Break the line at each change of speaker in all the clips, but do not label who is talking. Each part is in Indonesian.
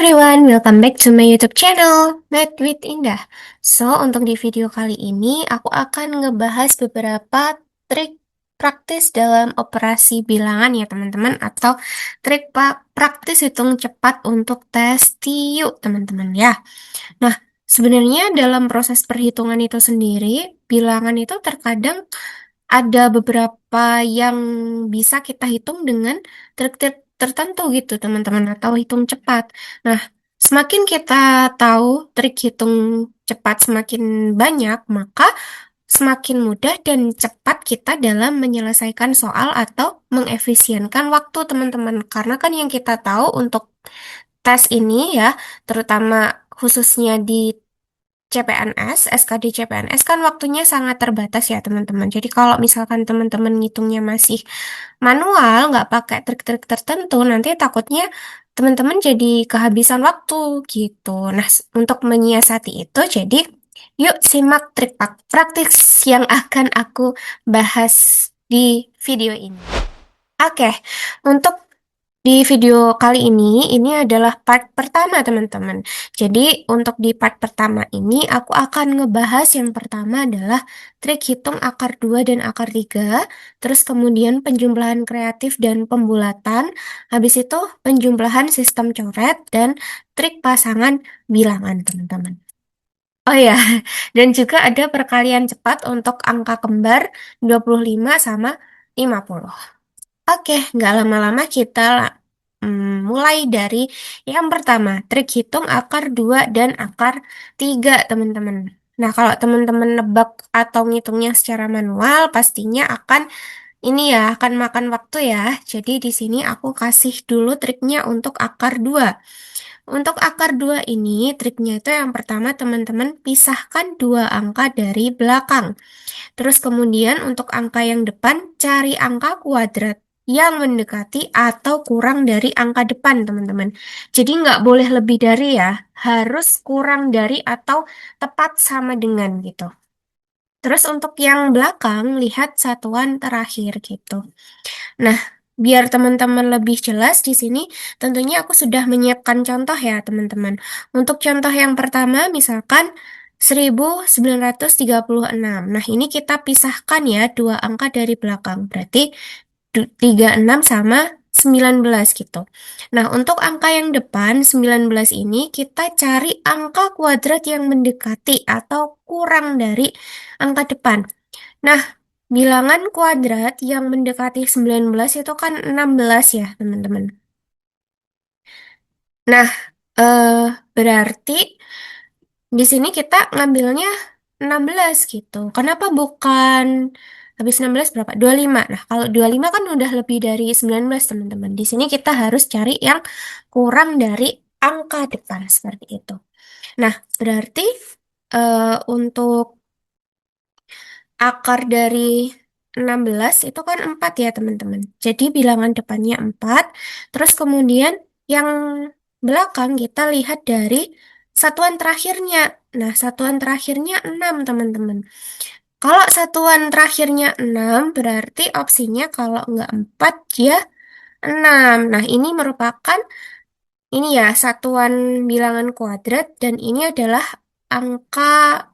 Everyone, welcome back to my YouTube channel, Math with Indah. So, untuk di video kali ini, aku akan ngebahas beberapa trik praktis dalam operasi bilangan ya teman-teman, atau trik praktis hitung cepat untuk tes TIU teman-teman ya. Nah, sebenarnya dalam proses perhitungan itu sendiri, bilangan itu terkadang ada beberapa yang bisa kita hitung dengan trik-trik tertentu gitu, teman-teman, atau hitung cepat. Nah, semakin kita tahu trik hitung cepat semakin banyak, maka semakin mudah dan cepat kita dalam menyelesaikan soal atau mengefisienkan waktu, teman-teman. Karena kan yang kita tahu untuk tes ini ya, terutama khususnya di CPNS, SKD CPNS kan waktunya sangat terbatas ya teman-teman. Jadi kalau misalkan teman-teman ngitungnya masih manual, nggak pakai trik-trik tertentu, nanti takutnya teman-teman jadi kehabisan waktu gitu. Nah, untuk menyiasati itu, jadi yuk simak trik praktis yang akan aku bahas di video ini. Oke, untuk di video kali ini adalah part pertama, teman-teman. Jadi, untuk di part pertama ini, aku akan ngebahas yang pertama adalah trik hitung akar 2 dan akar 3, terus kemudian penjumlahan kreatif dan pembulatan, habis itu penjumlahan sistem coret, dan trik pasangan bilangan, teman-teman. Oh ya, dan juga ada perkalian cepat untuk angka kembar 25 sama 50. Oke, nggak lama-lama kita mulai dari yang pertama, trik hitung akar 2 dan akar 3, teman-teman. Nah, kalau teman-teman nebak atau ngitungnya secara manual, pastinya akan ini ya, akan makan waktu ya. Jadi di sini aku kasih dulu triknya untuk akar 2. Untuk akar 2 ini, triknya itu yang pertama, teman-teman pisahkan dua angka dari belakang. Terus kemudian untuk angka yang depan, cari angka kuadrat yang mendekati atau kurang dari angka depan, teman-teman. Jadi nggak boleh lebih dari ya, harus kurang dari atau tepat sama dengan gitu. Terus untuk yang belakang, lihat satuan terakhir gitu. Nah, biar teman-teman lebih jelas di sini, tentunya aku sudah menyiapkan contoh ya, teman-teman. Untuk contoh yang pertama, misalkan 1936. Nah, ini kita pisahkan ya dua angka dari belakang. Berarti 36 sama 19 gitu. Nah, untuk angka yang depan 19 ini kita cari angka kuadrat yang mendekati atau kurang dari angka depan. Nah, bilangan kuadrat yang mendekati 19 itu kan 16 ya, teman-teman. Nah, eh, berarti di sini kita ngambilnya 16 gitu. Kenapa bukan habis 16 berapa? 25. Nah, kalau 25 kan udah lebih dari 19, teman-teman. Di sini kita harus cari yang kurang dari angka depan seperti itu. Nah, berarti untuk akar dari 16 itu kan 4 ya teman-teman. Jadi bilangan depannya 4. Terus kemudian yang belakang kita lihat dari satuan terakhirnya. Nah, satuan terakhirnya 6 teman-teman. Kalau satuan terakhirnya 6 berarti opsinya kalau nggak 4 ya 6. Nah, ini merupakan ini ya satuan bilangan kuadrat dan ini adalah angka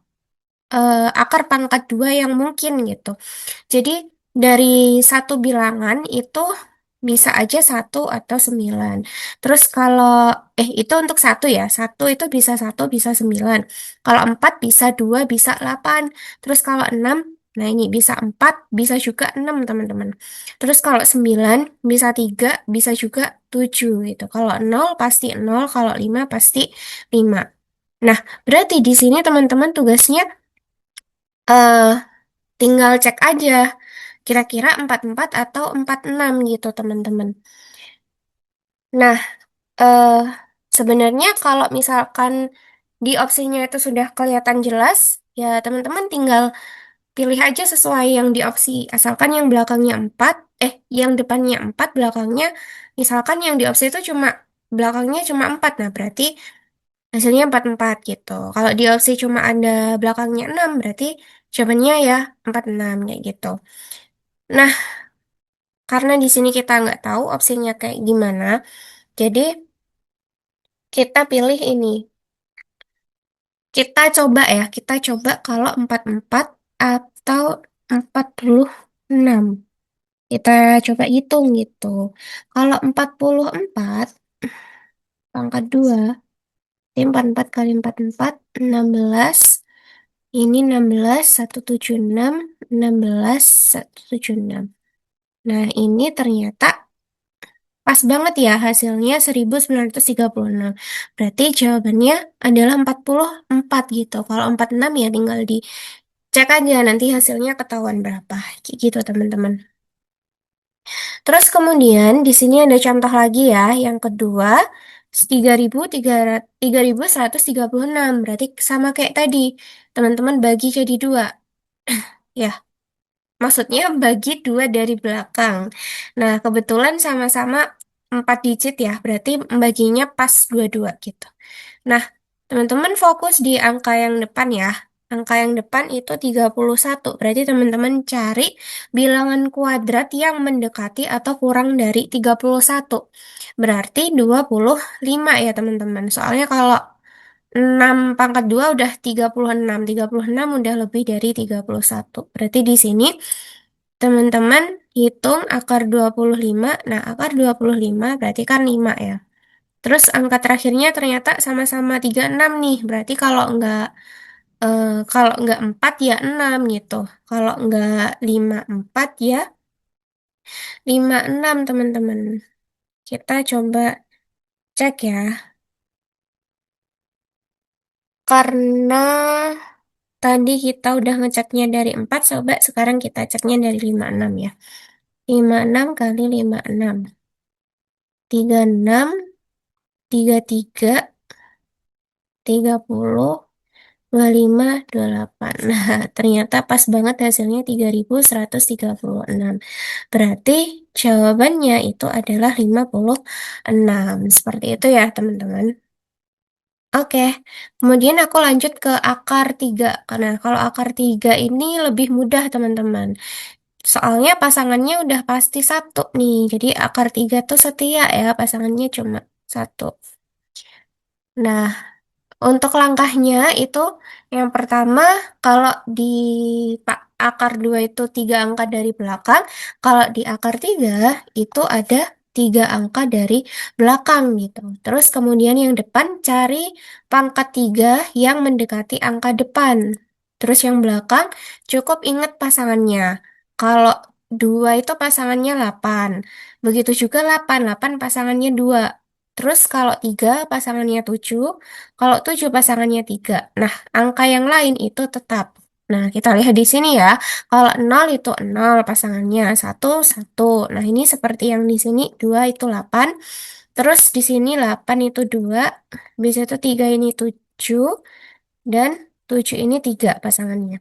akar pangkat 2 yang mungkin gitu. Jadi dari satu bilangan itu bisa aja 1 atau 9. Terus kalau itu untuk satu ya, satu itu bisa 1 bisa 9. Kalau 4 bisa 2 bisa 8. Terus kalau 6, nah ini bisa 4 bisa juga 6 teman-teman. Terus kalau 9 bisa 3 bisa juga 7 gitu. Kalau 0 pasti 0, kalau 5 pasti 5. Nah, berarti di sini teman-teman tugasnya eh tinggal cek aja kira-kira 44 atau 46 gitu, teman-teman. Nah, eh sebenarnya kalau misalkan di opsinya itu sudah kelihatan jelas, ya teman-teman tinggal pilih aja sesuai yang di opsi. Asalkan yang belakangnya 4, yang depannya 4, belakangnya, misalkan yang di opsi itu cuma belakangnya cuma 4, nah berarti hasilnya 44 gitu. Kalau di opsi cuma ada belakangnya 6, berarti jawabannya ya 46 kayak gitu. Nah, karena di sini kita nggak tahu opsinya kayak gimana, jadi Kita pilih ini. Kita coba kalau 44 atau 46. Kita coba hitung gitu. Kalau 44 pangkat 2, 44 kali 44, 16. Ini 16, 176, 16, 176. Nah, ini ternyata pas banget ya hasilnya 1936. Berarti jawabannya adalah 44 gitu. Kalau 46 ya tinggal dicek aja nanti hasilnya ketahuan berapa. Kayak gitu teman-teman. Terus kemudian di sini ada contoh lagi ya. Yang kedua 3136. Berarti sama kayak tadi. Teman-teman bagi jadi dua. Ya, maksudnya bagi dua dari belakang. Nah, kebetulan sama-sama 4 digit ya, berarti baginya pas dua-dua gitu. Nah, teman-teman fokus di angka yang depan ya. Angka yang depan itu 31. Berarti teman-teman cari bilangan kuadrat yang mendekati atau kurang dari 31. Berarti 25 ya teman-teman. Soalnya kalau 6 pangkat 2 udah 36. 36 udah lebih dari 31. Berarti di sini teman-teman hitung akar 25. Nah, akar 25 berarti kan 5 ya. Terus angka terakhirnya ternyata sama-sama 36 nih. Berarti kalau nggak 4 ya 6 gitu. Kalau nggak 54 ya 56 teman-teman. Kita coba cek ya. Karena tadi kita udah ngeceknya dari 4, coba sekarang kita ceknya dari 56 ya. 56 kali 56. 36, 33, 30, 25, 28. Nah, ternyata pas banget hasilnya 3136. Berarti jawabannya itu adalah 56. Seperti itu ya, teman-teman. Oke, kemudian aku lanjut ke akar 3. Karena kalau akar 3 ini lebih mudah, teman-teman. Soalnya pasangannya udah pasti satu nih. Jadi akar 3 tuh setia ya, pasangannya cuma satu. Nah, untuk langkahnya itu yang pertama kalau di akar 2 itu 3 angka dari belakang, kalau di akar 3 itu ada 3 angka dari belakang gitu. Terus kemudian yang depan cari pangkat 3 yang mendekati angka depan. Terus yang belakang cukup ingat pasangannya. Kalau 2 itu pasangannya 8. Begitu juga 8, 8 pasangannya 2. Terus kalau 3 pasangannya 7. Kalau 7 pasangannya 3. Nah, angka yang lain itu tetap. Nah, kita lihat di sini ya. Kalau 0 itu 0 pasangannya. 1, 1. Nah, ini seperti yang di sini. 2 itu 8. Terus di sini 8 itu 2. Bisa itu 3 ini 7. Dan 7 ini 3 pasangannya.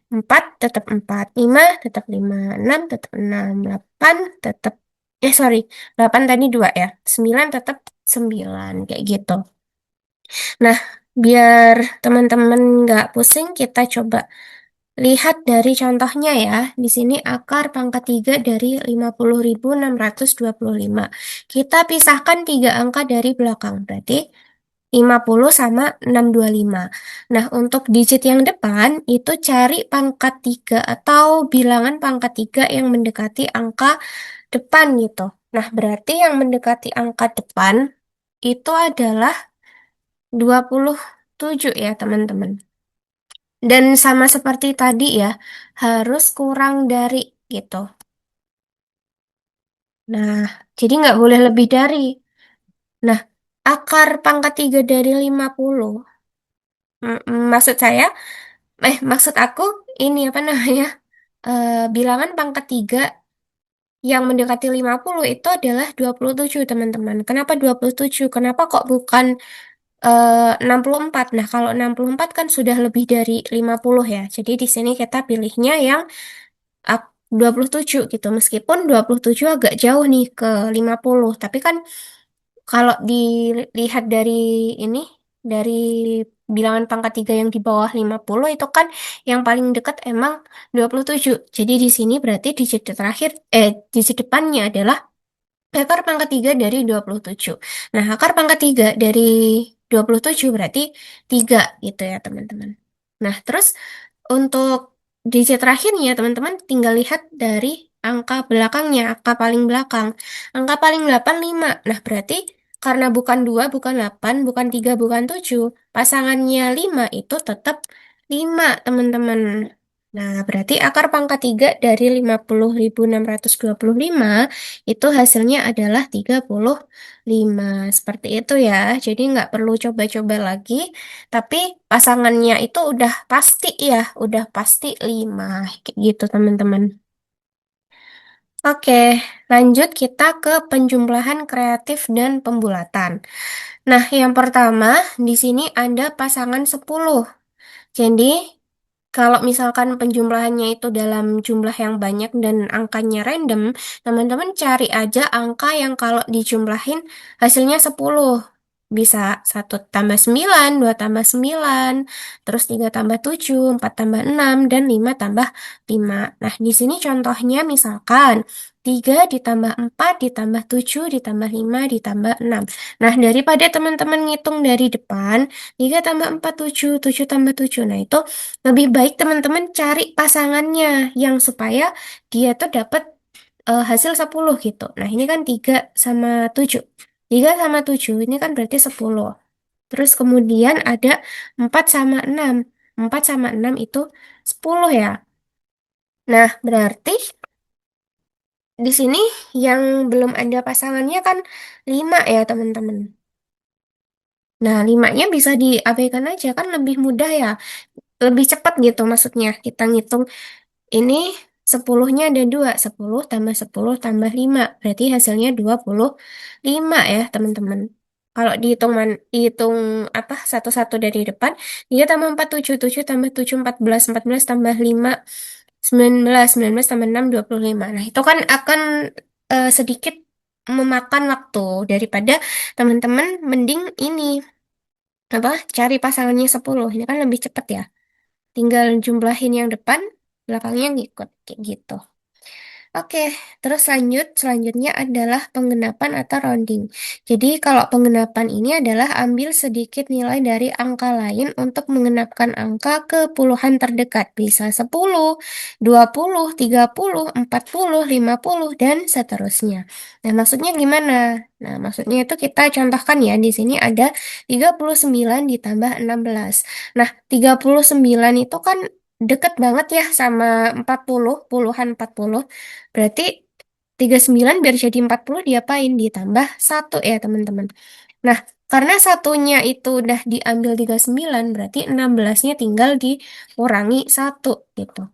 4 tetap 4. 5 tetap 5. 6 tetap 6. 8 tetap. Sorry. 8 tadi 2 ya. 9 tetap 9. Kayak gitu. Nah, biar teman-teman nggak pusing, kita coba lihat dari contohnya ya. Di sini akar pangkat 3 dari 50.625. Kita pisahkan 3 angka dari belakang. Berarti 50 sama 625. Nah, untuk digit yang depan, itu cari pangkat 3 atau bilangan pangkat 3 yang mendekati angka depan gitu. Nah, berarti yang mendekati angka depan itu adalah 27 ya teman-teman. Dan sama seperti tadi ya, harus kurang dari gitu. Nah, jadi nggak boleh lebih dari. Nah, akar pangkat 3 dari 50, maksud saya, maksud aku ini apa namanya, bilangan pangkat 3 yang mendekati 50 itu adalah 27 teman-teman. Kenapa 27? Kenapa kok bukan 64? Nah, kalau 64 kan sudah lebih dari 50 ya. Jadi di sini kita pilihnya yang 27 gitu. Meskipun 27 agak jauh nih ke 50. Tapi kan kalau dilihat dari ini, dari bilangan pangkat 3 yang di bawah 50 itu kan yang paling dekat emang 27. Jadi di sini berarti digit terakhir, digit depannya adalah Akar pangkat 3 dari 27. Nah, akar pangkat 3 dari 27 berarti 3 gitu ya, teman-teman. Nah, terus untuk digit terakhirnya, teman-teman tinggal lihat dari angka belakangnya, angka paling belakang. Angka paling belakang 5. Nah, berarti karena bukan 2, bukan 8, bukan 3, bukan 7, pasangannya 5 itu tetap 5, teman-teman. Nah, berarti akar pangkat 3 dari 50.625 itu hasilnya adalah 35. Seperti itu ya. Jadi nggak perlu coba-coba lagi. Tapi pasangannya itu udah pasti ya, udah pasti 5. Kayak gitu teman-teman. Oke, lanjut kita ke penjumlahan kreatif dan pembulatan. Nah, yang pertama di sini ada pasangan 10. Jadi, kalau misalkan penjumlahannya itu dalam jumlah yang banyak dan angkanya random, teman-teman cari aja angka yang kalau dijumlahin hasilnya 10. Bisa 1 tambah 9, 2 tambah 9, terus 3 tambah 7, 4 tambah 6, dan 5 tambah 5. Nah, di sini contohnya misalkan 3 ditambah 4 ditambah 7 ditambah 5 ditambah 6. Nah, daripada teman-teman ngitung dari depan, 3 tambah 4 7, 7 tambah 7. Nah, itu lebih baik teman-teman cari pasangannya yang supaya dia tuh dapat hasil 10 gitu. Nah, ini kan 3 sama 7. 3 sama 7 ini kan berarti 10. Terus kemudian ada 4 sama 6. 4 sama 6 itu 10 ya. Nah, berarti di sini yang belum ada pasangannya kan 5 ya, teman-teman. Nah, 5-nya bisa diabaikan aja kan lebih mudah ya. Lebih cepat gitu maksudnya. Kita ngitung ini 10-nya ada 2, 10 tambah 10 tambah 5. Berarti hasilnya 25 ya, teman-teman. Kalau dihitung apa satu-satu dari depan, 3 tambah 4 7, 7 tambah 7 14, 14 tambah 5 19, 19 tambah 6 25. Nah, itu kan akan sedikit memakan waktu daripada teman-teman mending ini apa cari pasangannya 10. Ini kan lebih cepat ya. Tinggal jumlahin yang depan, belakangnya ngikut kayak gitu. Oke, terus selanjutnya adalah penggenapan atau rounding. Jadi kalau penggenapan ini adalah ambil sedikit nilai dari angka lain untuk mengenapkan angka ke puluhan terdekat. Bisa 10, 20, 30, 40, 50, dan seterusnya. Nah, maksudnya gimana? Nah, maksudnya itu kita contohkan ya, di sini ada 39 ditambah 16. Nah, 39 itu kan deket banget ya sama 40, puluhan 40. Berarti 39 biar jadi 40 diapain? Ditambah satu ya teman-teman. Nah, karena satunya itu udah diambil 39 berarti 16-nya tinggal dikurangi satu gitu.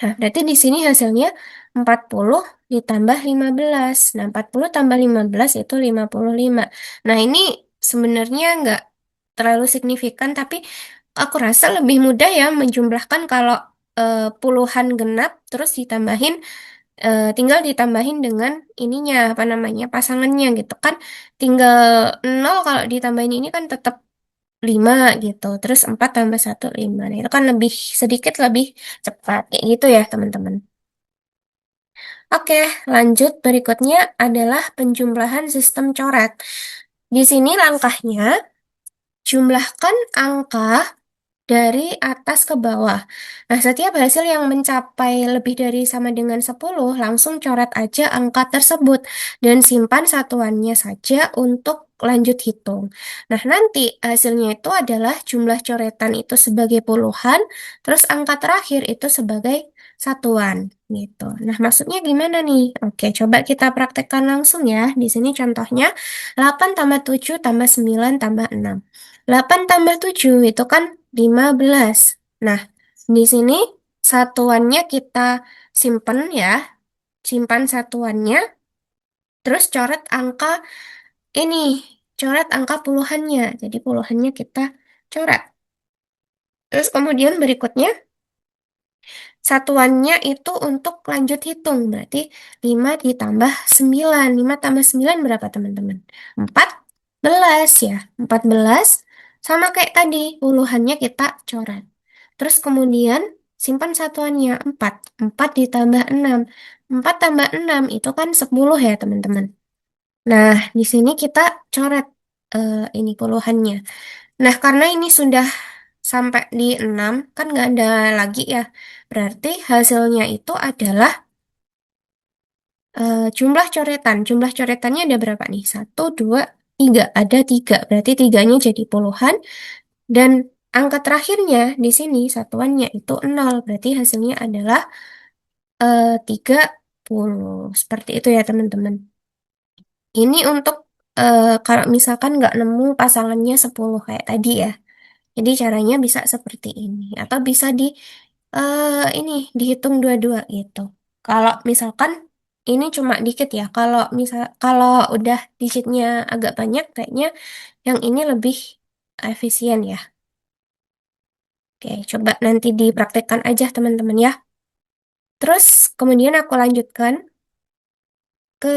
Nah, berarti di sini hasilnya 40 ditambah 15. Nah, 40 tambah 15 itu 55. Nah, ini sebenarnya nggak terlalu signifikan, tapi aku rasa lebih mudah ya menjumlahkan kalau puluhan genap terus tinggal ditambahin dengan ininya apa namanya pasangannya gitu kan, tinggal 0 kalau ditambahin ini kan tetap 5 gitu, terus 4 tambah 1 5. Nah, itu kan lebih sedikit lebih cepat kayak gitu ya teman-teman. Oke, lanjut berikutnya adalah penjumlahan sistem coret. Di sini langkahnya jumlahkan angka dari atas ke bawah. Nah, setiap hasil yang mencapai lebih dari sama dengan 10, langsung coret aja angka tersebut dan simpan satuannya saja untuk lanjut hitung. Nah, nanti hasilnya itu adalah jumlah coretan itu sebagai puluhan, terus angka terakhir itu sebagai satuan gitu. Nah, maksudnya gimana nih? Oke, coba kita praktekkan langsung ya. Di sini contohnya 8 tambah 7 tambah 9 tambah 6. 8 tambah 7 itu kan 15. Nah, di sini satuannya kita simpen ya, simpan satuannya, terus coret angka ini, coret angka puluhannya. Jadi puluhannya kita coret. Terus kemudian berikutnya, satuannya itu untuk lanjut hitung. Berarti 5 ditambah 9. 5 tambah 9 berapa teman-teman? 14 ya. 14 sama kayak tadi, puluhannya kita coret. Terus kemudian simpan satuannya 4. 4 ditambah 6. 4 tambah 6 itu kan 10 ya, teman-teman. Nah, di sini kita coret ini puluhannya. Nah, karena ini sudah sampai di 6, kan nggak ada lagi ya. Berarti hasilnya itu adalah jumlah coretan. Jumlah coretannya ada berapa nih? Satu, dua, tiga. Ada tiga. Berarti tiganya jadi puluhan. Dan angka terakhirnya di sini satuannya itu 0. Berarti hasilnya adalah 30. Seperti itu ya, teman-teman. Ini untuk kalau misalkan nggak nemu pasangannya 10 kayak tadi ya. Jadi caranya bisa seperti ini. Atau bisa ini dihitung dua-dua gitu. Kalau misalkan ini cuma dikit ya. Kalau udah digitnya agak banyak, kayaknya yang ini lebih efisien ya. Oke, coba nanti dipraktekkan aja teman-teman ya. Terus kemudian aku lanjutkan ke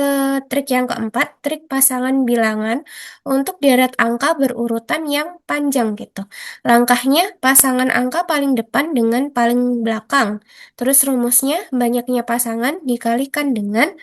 trik yang keempat, trik pasangan bilangan untuk deret angka berurutan yang panjang gitu. Langkahnya pasangan angka paling depan dengan paling belakang. Terus rumusnya banyaknya pasangan dikalikan dengan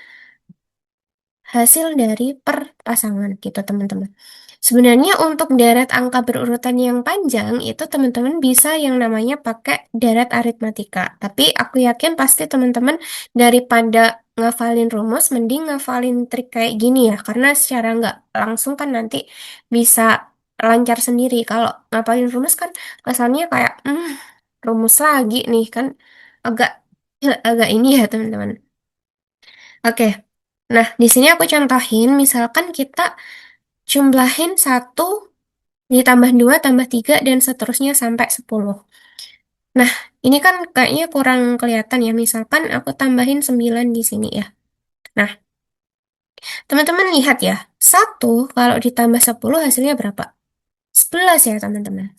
hasil dari per pasangan gitu, teman-teman. Sebenarnya untuk deret angka berurutan yang panjang itu teman-teman bisa yang namanya pakai deret aritmatika. Tapi aku yakin pasti teman-teman daripada ngafalin rumus, mending ngafalin trik kayak gini ya. Karena secara nggak langsung kan nanti bisa lancar sendiri. Kalau ngafalin rumus kan kesannya kayak, rumus lagi nih kan agak agak ini ya, teman-teman. Oke. Nah, di sini aku contohin, misalkan kita jumlahin satu ditambah 2 tambah 3 dan seterusnya sampai 10. Nah, ini kan kayaknya kurang kelihatan ya. Misalkan aku tambahin 9 di sini ya. Nah, teman-teman lihat ya. Satu kalau ditambah 10 hasilnya berapa? 11 ya, teman-teman.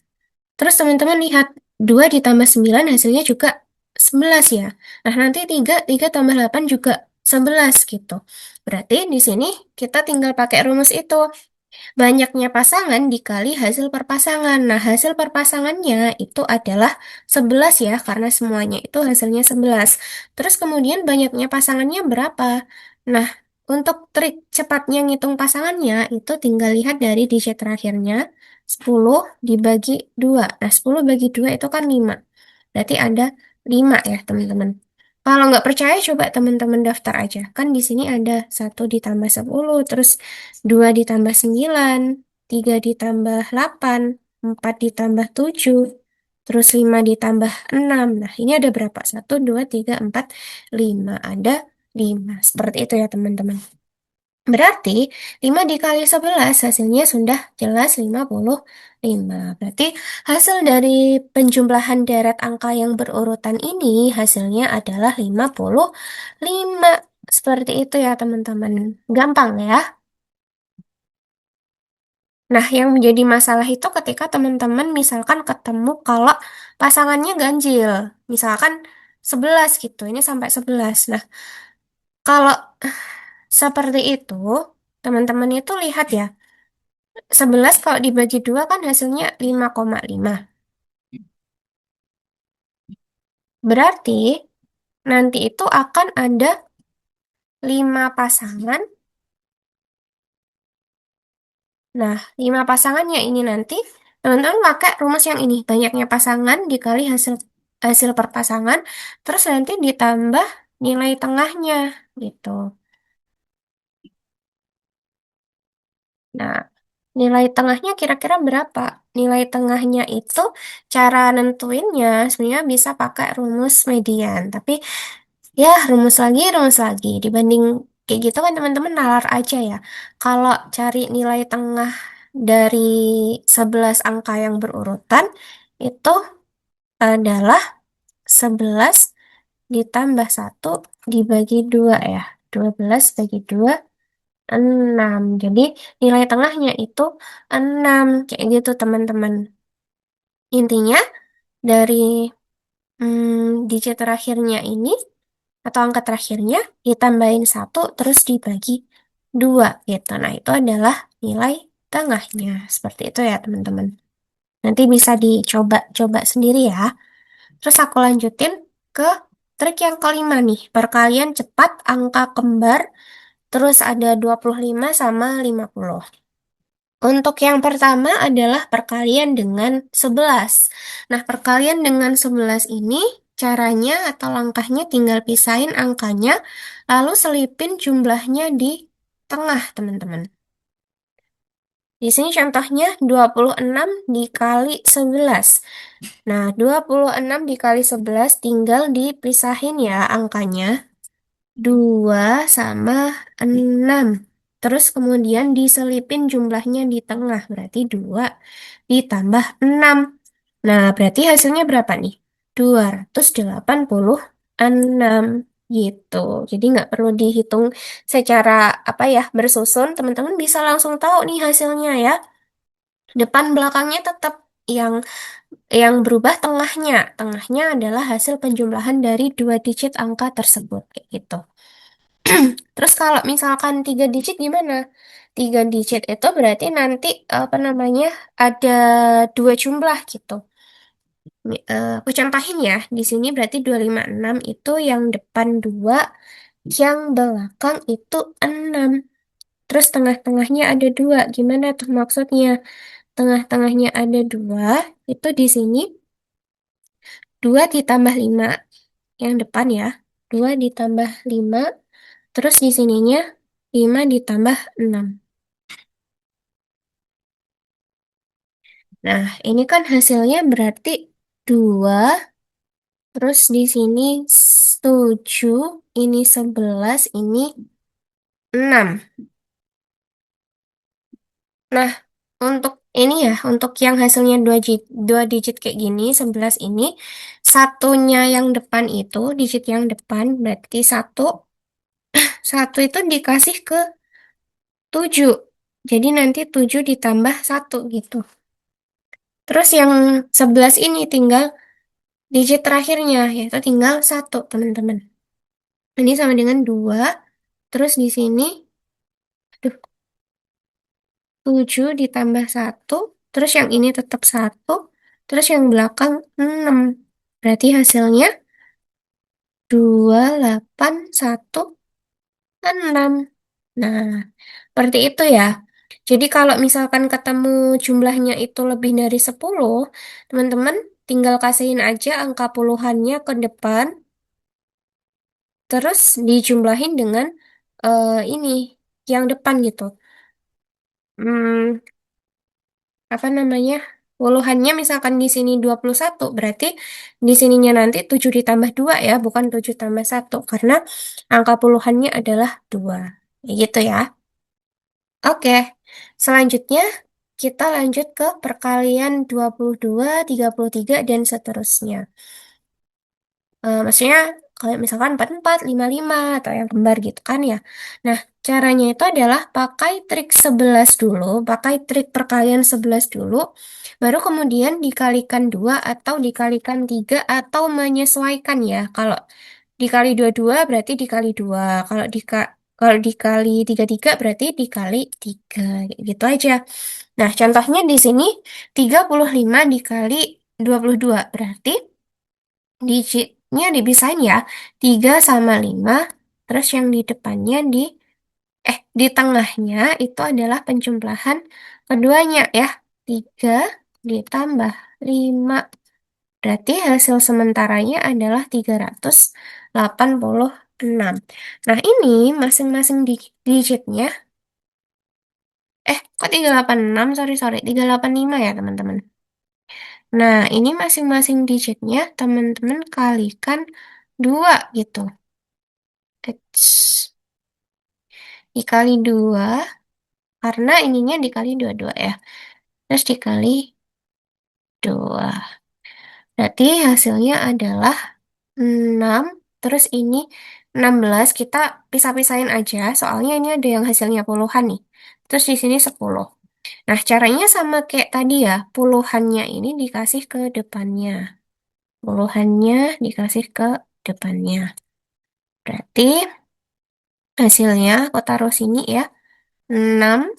Terus teman-teman lihat 2 ditambah 9 hasilnya juga 11 ya. Nah, nanti tiga tambah 8 juga 11 gitu. Berarti di sini kita tinggal pakai rumus itu. Banyaknya pasangan dikali hasil perpasangan. Nah, hasil perpasangannya itu adalah 11 ya, karena semuanya itu hasilnya 11. Terus kemudian banyaknya pasangannya berapa? Nah, untuk trik cepatnya ngitung pasangannya, itu tinggal lihat dari digit terakhirnya, 10 dibagi 2. Nah, 10 bagi 2 itu kan 5. Berarti ada 5 ya, teman-teman. Kalau nggak percaya, coba teman-teman daftar aja. Kan di sini ada 1 ditambah 10, terus 2 ditambah 9, 3 ditambah 8, 4 ditambah 7, terus 5 ditambah 6. Nah, ini ada berapa? 1, 2, 3, 4, 5. Ada 5. Seperti itu ya, teman-teman. Berarti 5 dikali 11 hasilnya sudah jelas 55. Berarti hasil dari penjumlahan deret angka yang berurutan ini hasilnya adalah 55. Seperti itu ya, teman-teman. Gampang ya. Nah, yang menjadi masalah itu ketika teman-teman misalkan ketemu kalau pasangannya ganjil. Misalkan 11 gitu, ini sampai 11. Nah, kalau seperti itu, teman-teman itu lihat ya, 11 kalau dibagi 2 kan hasilnya 5,5. Berarti nanti itu akan ada 5 pasangan. Nah, 5 pasangannya ini nanti teman-teman pakai rumus yang ini. Banyaknya pasangan dikali hasil hasil per pasangan, terus nanti ditambah nilai tengahnya gitu. Nah, nilai tengahnya kira-kira berapa? Nilai tengahnya itu cara nentuinnya sebenarnya bisa pakai rumus median. Tapi ya, rumus lagi. Dibanding kayak gitu kan teman-teman nalar aja ya. Kalau cari nilai tengah dari 11 angka yang berurutan, itu adalah 11 ditambah 1 dibagi 2 ya. 12 bagi 2, 6. Jadi nilai tengahnya itu 6. Kayak gitu teman-teman. Intinya dari digit terakhirnya ini atau angka terakhirnya ditambahin 1 terus dibagi 2 gitu. Nah, itu adalah nilai tengahnya. Seperti itu ya, teman-teman. Nanti bisa dicoba-coba sendiri ya. Terus aku lanjutin ke trik yang kelima nih, perkalian cepat angka kembar, terus ada 25 sama 50. Untuk yang pertama adalah perkalian dengan 11. Nah, perkalian dengan 11 ini caranya atau langkahnya tinggal pisahin angkanya, lalu selipin jumlahnya di tengah, teman-teman. Di sini contohnya 26 dikali 11. Nah, 26 dikali 11 tinggal dipisahin ya angkanya. 2 sama 6. Terus kemudian diselipin jumlahnya di tengah. Berarti 2 ditambah 6. Nah, berarti hasilnya berapa nih? 286 gitu. Jadi nggak perlu dihitung secara apa ya bersusun. Teman-teman bisa langsung tahu nih hasilnya ya. Depan belakangnya tetap yang berubah tengahnya. Tengahnya adalah hasil penjumlahan dari dua digit angka tersebut. Kayak gitu. Terus kalau misalkan 3 digit gimana? 3 digit itu berarti nanti apa namanya ada dua jumlah gitu. Aku contohin ya, di sini berarti 256 itu yang depan 2, yang belakang itu 6. Terus tengah-tengahnya ada 2. Gimana tuh maksudnya? Tengah-tengahnya ada 2, itu di sini 2 ditambah 5 yang depan ya. 2 ditambah 5, terus di sininya 5 ditambah 6. Nah, ini kan hasilnya berarti 2, terus di sini 7, ini 11, ini 6. Nah, untuk ini ya, untuk yang hasilnya 2 digit kayak gini, 11 ini, satunya yang depan itu, digit yang depan, berarti satu itu dikasih ke 7. Jadi nanti 7 ditambah 1 gitu. Terus yang 11 ini tinggal digit terakhirnya, yaitu tinggal 1, teman-teman. Ini sama dengan 2. Terus di sini, aduh, 7 ditambah 1. Terus yang ini tetap 1. Terus yang belakang 6. Berarti hasilnya 2816. Nah, seperti itu ya. Jadi kalau misalkan ketemu jumlahnya itu lebih dari 10, teman-teman tinggal kasihin aja angka puluhannya ke depan, terus dijumlahin dengan ini yang depan gitu. Hmm, apa namanya? Puluhannya misalkan di sini 21, berarti di sininya nanti 7 ditambah 2 ya, bukan 7 tambah 1 karena angka puluhannya adalah 2. Gitu ya. Oke. Selanjutnya kita lanjut ke perkalian 22, 33 dan seterusnya. Maksudnya kalau misalkan 44, 55 atau yang kembar gitu kan ya. Nah, caranya itu adalah pakai trik 11 dulu, pakai trik perkalian 11 dulu, baru kemudian dikalikan 2 atau dikalikan 3 atau menyesuaikan ya. Kalau dikali 22 berarti dikali 2. Kalau dikali 33 berarti dikali 3. Gitu aja. Nah, contohnya di sini 35 dikali 22 berarti digitnya dipisahin ya. 3 sama 5, terus yang di depannya di tengahnya itu adalah penjumlahan keduanya ya. 3 ditambah 5. Berarti hasil sementaranya adalah 386. Nah, ini masing-masing digitnya, kok 386? Sorry, sorry. 385 ya, teman-teman. Nah, ini masing-masing digitnya teman-teman kalikan 2 gitu. Eits. Dikali 2, karena ininya dikali 22 ya. Terus dikali 2. Berarti hasilnya adalah 6. Terus ini 16. Kita pisah-pisahin aja, soalnya ini ada yang hasilnya puluhan nih. Terus di sini 10. Nah, caranya sama kayak tadi ya. Puluhannya ini dikasih ke depannya. Puluhannya dikasih ke depannya. Berarti hasilnya aku taruh sini ya. 6,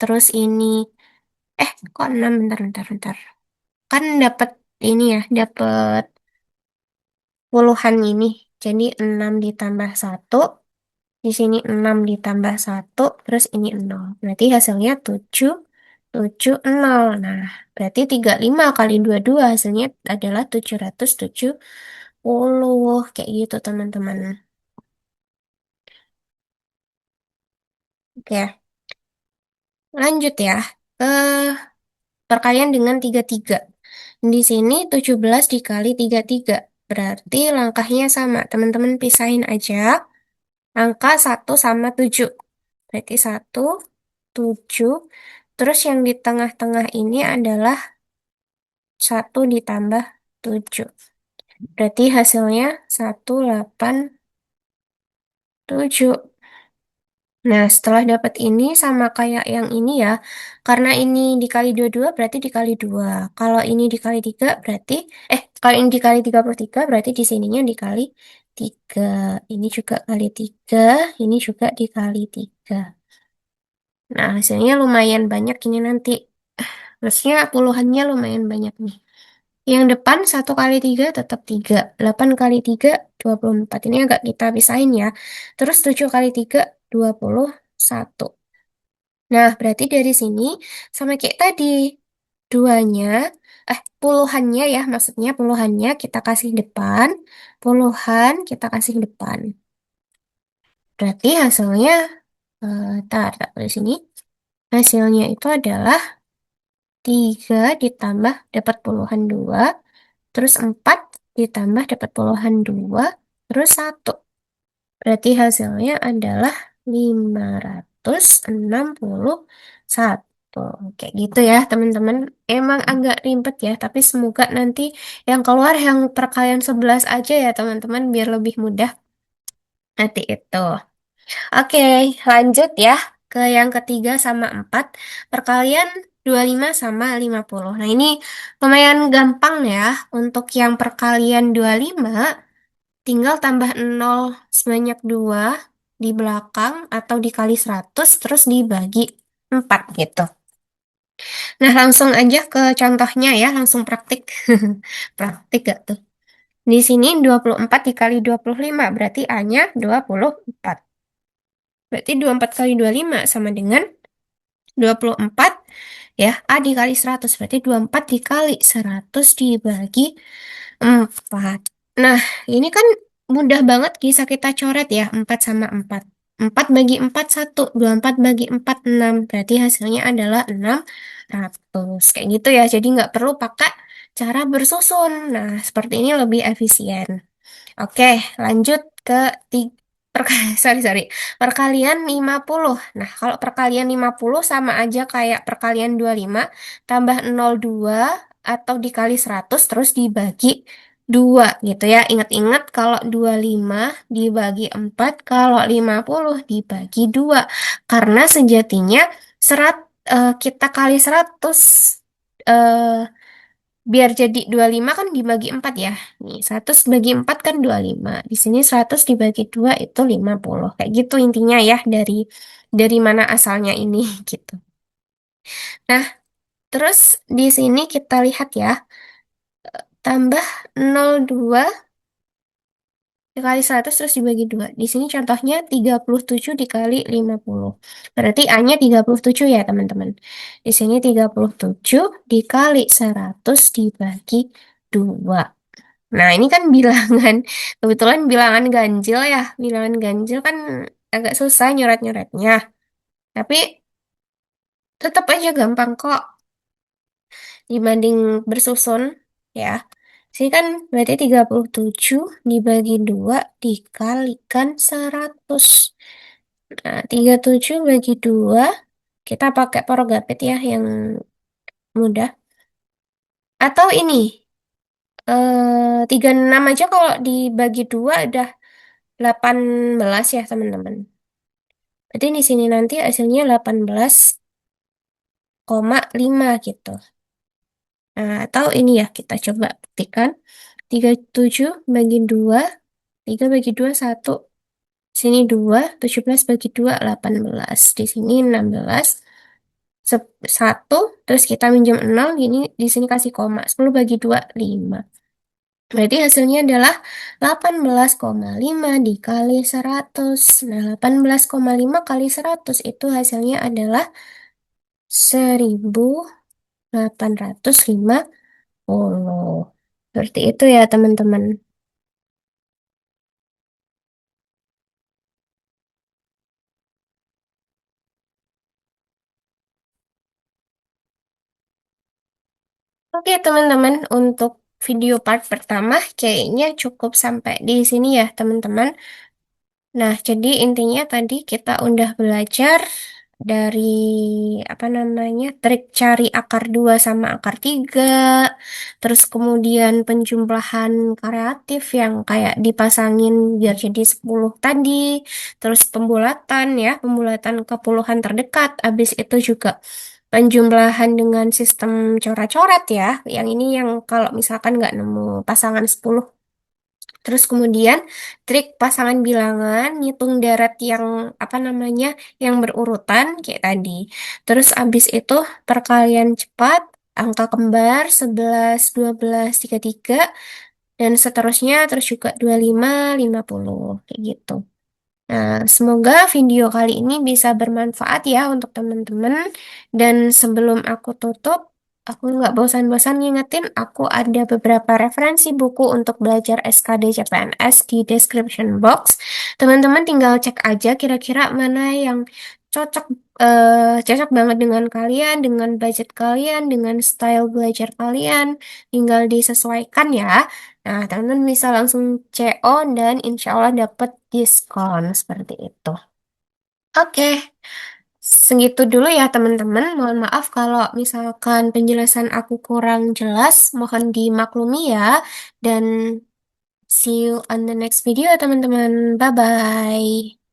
terus ini, kok 6? Bentar, bentar, bentar. Kan dapat ini ya, dapat puluhan ini. Jadi 6 ditambah satu, di sini 6 ditambah satu, terus ini 0. Berarti hasilnya 7, 7, 0. Nah, berarti 35 kali 22 hasilnya adalah 770. Kayak gitu, teman-teman. Oke, lanjut ya. Ke perkalian dengan 33. Di sini 17 dikali 33. Berarti langkahnya sama. Teman-teman pisahin aja. Angka 1 sama 7. Berarti 1, 7. Terus yang di tengah-tengah ini adalah 1 ditambah 7. Berarti hasilnya 187. Nah, setelah dapat ini sama kayak yang ini ya. Karena ini dikali 22 berarti dikali 2. Kalau ini dikali 3 berarti, kalau ini dikali 33 berarti di sininya dikali 3. Ini juga kali 3, ini juga dikali 3. Nah, hasilnya lumayan banyak ini nanti. Maksudnya puluhannya lumayan banyak nih. Yang depan 1 kali 3 tetap 3. 8 kali 3, 24. Ini agak kita pisahin ya. Terus 7 kali 3, 21. Nah, berarti dari sini sama kayak tadi. Duanya, puluhannya ya, maksudnya puluhannya kita kasih depan. Puluhan kita kasih depan. Berarti hasilnya, tar di sini. Hasilnya itu adalah 3 ditambah dapat puluhan 2. Terus 4 ditambah dapat puluhan 2, terus 1. Berarti hasilnya adalah 561. Kayak gitu ya, teman-teman. Emang agak ribet ya, tapi semoga nanti yang keluar yang perkalian 11 aja ya, teman-teman, biar lebih mudah nanti itu. Oke, lanjut ya ke yang ketiga sama 4. Perkalian 25 sama 50. Nah, ini lumayan gampang ya. Untuk yang perkalian 25, tinggal tambah 0 sebanyak 2 di belakang atau dikali 100 terus dibagi 4 gitu. Nah, langsung aja ke contohnya ya, langsung praktik. Praktik gak tuh? Di sini 24 dikali 25 berarti A-nya 24. Berarti 24 kali 25 sama dengan 24 ya. A dikali 100 berarti 24 dikali 100 dibagi 4. Nah, ini kan mudah banget bisa kita coret ya. 4 sama 4. 4 bagi 4 1. 24 bagi 4 6. Berarti hasilnya adalah 600. Kayak gitu ya. Jadi nggak perlu pakai cara bersusun. Nah, seperti ini lebih efisien. Oke, lanjut ke sorry, sorry. Perkalian 50. Nah, kalau perkalian 50 sama aja kayak perkalian 25 tambah 02 atau dikali 100 terus dibagi 2 gitu ya. Ingat-ingat kalau 25 dibagi 4, kalau 50 dibagi 2. Karena sejatinya kita kali 100 eh, biar jadi 25 kan dibagi 4 ya. Nih, 100 bagi 4 kan 25. Di sini 100 dibagi 2 itu 50. Kayak gitu intinya ya dari mana asalnya ini gitu. Nah, terus di sini kita lihat ya, tambah 02 dikali 100 terus dibagi 2. Di sini contohnya 37 dikali 50. Berarti A-nya 37 ya, teman-teman. Di sini 37 dikali 100 dibagi 2. Nah, ini kan bilangan. Kebetulan bilangan ganjil ya. Bilangan ganjil kan agak susah nyoret-nyoretnya. Tapi tetap aja gampang kok dibanding bersusun ya. Sini kan berarti 37 dibagi 2 dikalikan 100. Nah, 37 bagi 2 kita pakai Porogapit ya yang mudah. Atau ini 36 aja kalau dibagi 2 udah 18 ya, teman-teman. Berarti di sini nanti hasilnya 18,5 gitu. Nah, atau ini ya, kita coba buktikan. 37 bagi 2, 3 bagi 2, 1. Sini 2, 17 bagi 2, 18. Di sini 16, 1, terus kita minjem 0, ini di sini kasih koma. 10 bagi 2, 5. Berarti hasilnya adalah 18,5 dikali 100. Nah, 18,5 kali 100 itu hasilnya adalah 1850. Seperti itu ya, teman-teman. Oke, teman-teman, untuk video part pertama kayaknya cukup sampai di sini ya, teman-teman. Nah, jadi intinya tadi kita udah belajar dari apa namanya trik cari akar 2 sama akar 3, terus kemudian penjumlahan kreatif yang kayak dipasangin biar jadi 10 tadi, terus pembulatan ya, pembulatan ke puluhan terdekat, habis itu juga penjumlahan dengan sistem coret-coret ya, yang ini yang kalau misalkan nggak nemu pasangan 10. Terus kemudian trik pasangan bilangan, ngitung deret yang apa namanya, yang berurutan kayak tadi. Terus abis itu perkalian cepat, angka kembar 11, 12, 33, dan seterusnya, terus juga 25, 50, kayak gitu. Nah, semoga video kali ini bisa bermanfaat ya untuk teman-teman. Dan sebelum aku tutup, aku nggak bosan-bosan ngingetin, aku ada beberapa referensi buku untuk belajar SKD CPNS di description box. Teman-teman tinggal cek aja kira-kira mana yang cocok cocok banget dengan kalian, dengan budget kalian, dengan style belajar kalian. Tinggal disesuaikan ya. Nah, teman-teman bisa langsung CO dan insya Allah dapat diskon seperti itu. Oke, segitu dulu ya teman-teman. Mohon maaf kalau misalkan penjelasan aku kurang jelas. Mohon dimaklumi ya. Dan see you on the next video teman-teman. Bye-bye.